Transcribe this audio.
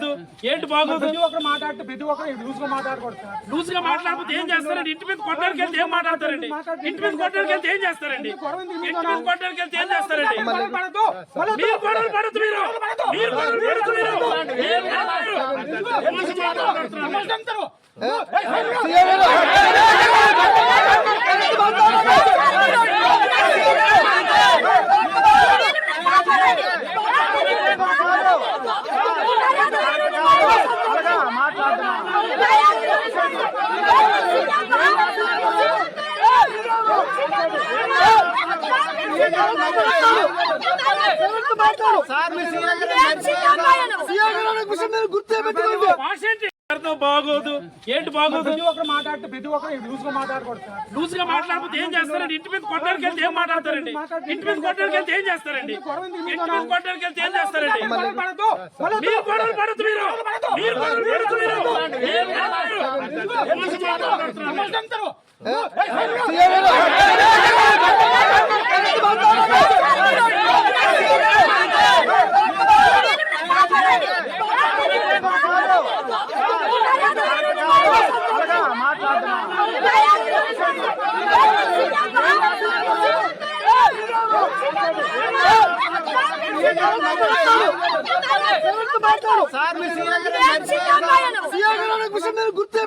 బాగోదు ఏంటి బాగోదు ప్రతి ఒక్కరు మాట్లాడితే ప్రతి ఒక్కరు లూజ్ గా మాట్లాడకూడదు సార్. లూజ్ గా మాట్లాడకపోతే ఏం చేస్తారండి? ఇంటి మీద కొట్టడానికి వెళ్తే ఏం మాట్లాడతారండి? ఇంటి మీద కొట్టడానికి వెళ్తే ఏం చేస్తారండి? ఇంటి మీద కొట్టడానికి వెళ్తే ఏం చేస్తారండి? పడదు మీరు గొడవలు పడద్దు, మీరు గొడవలు పడద్దు, బాగోదు ఏంటి బాగోదు? ప్రతి ఒక్కరు మాట్లాడితే ప్రతి ఒక్కరు లూజ్ గా మాట్లాడకూడదు సార్. లూజ్ గా మాట్లాడకపోతే ఏం చేస్తారండి? ఇంటి మీద కొట్టడానికి వెళ్తే ఏం మాట్లాడతారండి? ఇంటి మీద కొట్టడానికి వెళ్తే ఏం చేస్తారండి? ఇంటి మీద కొట్టడానికి వెళ్తే ఏం చేస్తారండి? పడదు మీరు గొడవలు పడద్దు, మీరు గొడవలు పడద్దు, గుర్తే